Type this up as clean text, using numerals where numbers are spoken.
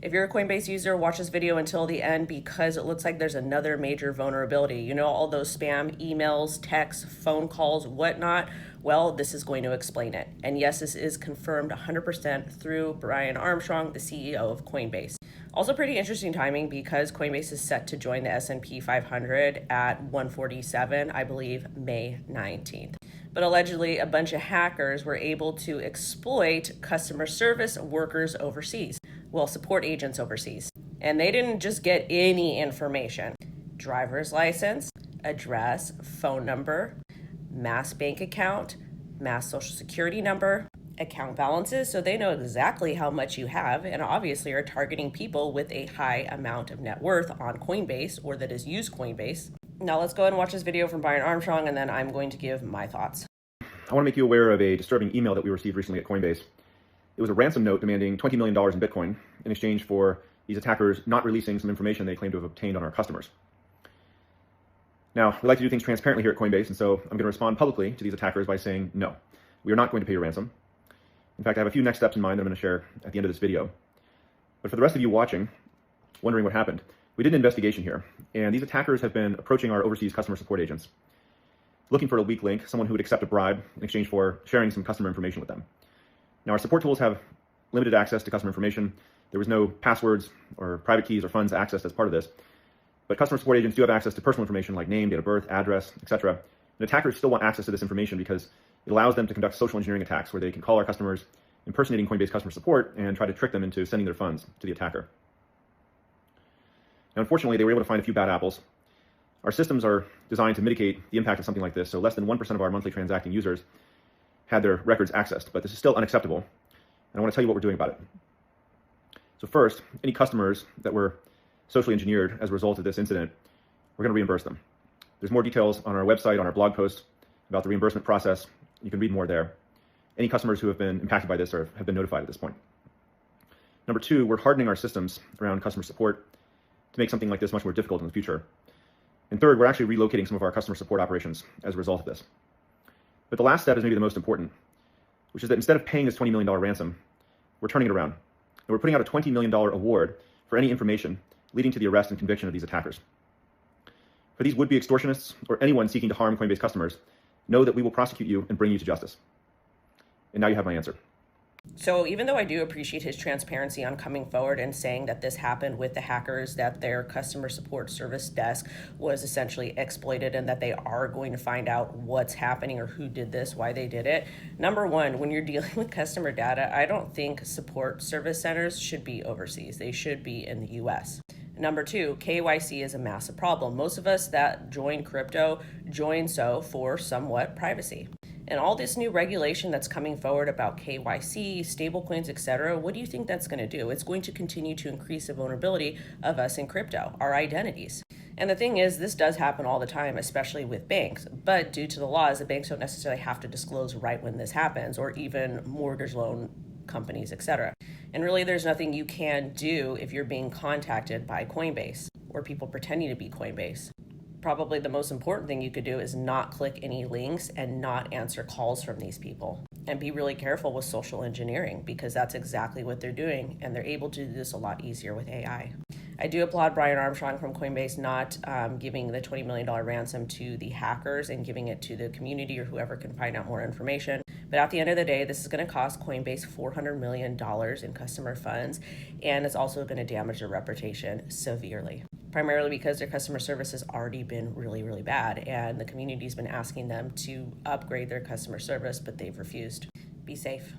If you're a Coinbase user, watch this video until the end because it looks like there's another major vulnerability. You know, all those spam emails, texts, phone calls, whatnot? Well, this is going to explain it. And yes, this is confirmed 100% through Brian Armstrong, the CEO of Coinbase. Also pretty interesting timing because Coinbase is set to join the S&P 500 at 147, I believe, May 19th. But allegedly, a bunch of hackers were able to exploit customer service workers overseas, well, support agents overseas. And they didn't just get any information. Driver's license, address, phone number, mass bank account, mass social security number, account balances, so they know exactly how much you have and obviously are targeting people with a high amount of net worth on Coinbase or that has used Coinbase. Now let's go ahead and watch this video from Brian Armstrong and then I'm going to give my thoughts. I want to make you aware of a disturbing email that we received recently at Coinbase. It was a ransom note demanding $20 million in Bitcoin in exchange for these attackers not releasing some information they claim to have obtained on our customers. Now, we like to do things transparently here at Coinbase, and so I'm going to respond publicly to these attackers by saying, no, we are not going to pay your ransom. In fact, I have a few next steps in mind that I'm going to share at the end of this video. But for the rest of you watching, wondering what happened, we did an investigation here, and these attackers have been approaching our overseas customer support agents, looking for a weak link, someone who would accept a bribe in exchange for sharing some customer information with them. Now, our support tools have limited access to customer information. There was no passwords or private keys or funds accessed as part of this, but customer support agents do have access to personal information like name, date of birth, address, etc. And attackers still want access to this information because it allows them to conduct social engineering attacks where they can call our customers, impersonating Coinbase customer support, and try to trick them into sending their funds to the attacker. Now, unfortunately, they were able to find a few bad apples. Our systems are designed to mitigate the impact of something like this, so less than 1% of our monthly transacting users had their records accessed, but this is still unacceptable, and I want to tell you what we're doing about it. So first, any customers that were socially engineered as a result of this incident, we're going to reimburse them. There's more details on our website, on our blog post about the reimbursement process. You can read more there. Any customers who have been impacted by this or have been notified at this point. Number two, we're hardening our systems around customer support to make something like this much more difficult in the future. And third, we're actually relocating some of our customer support operations as a result of this. But the last step is maybe the most important, which is that instead of paying this $20 million ransom, we're turning it around. And we're putting out a $20 million award for any information leading to the arrest and conviction of these attackers. For these would-be extortionists or anyone seeking to harm Coinbase customers, know that we will prosecute you and bring you to justice. And now you have my answer. So even though I do appreciate his transparency on coming forward and saying that this happened with the hackers, that their customer support service desk was essentially exploited and that they are going to find out what's happening or who did this, why they did it. Number one, when you're dealing with customer data, I don't think support service centers should be overseas. They should be in the US. Number two, KYC is a massive problem. Most of us that join crypto join so for somewhat privacy. And all this new regulation that's coming forward about KYC, stablecoins, etc., what do you think that's going to do? It's going to continue to increase the vulnerability of us in crypto, our identities. And the thing is, this does happen all the time, especially with banks. But due to the laws, the banks don't necessarily have to disclose right when this happens, or even mortgage loan companies, etc. And really, there's nothing you can do if you're being contacted by Coinbase or people pretending to be Coinbase. Probably the most important thing you could do is not click any links and not answer calls from these people. And be really careful with social engineering because that's exactly what they're doing. And they're able to do this a lot easier with AI. I do applaud Brian Armstrong from Coinbase not giving the $20 million ransom to the hackers and giving it to the community or whoever can find out more information. But at the end of the day, this is going to cost Coinbase $400 million in customer funds, and it's also going to damage their reputation severely. Primarily because their customer service has already been really, really bad, and the community's been asking them to upgrade their customer service, but they've refused. Be safe.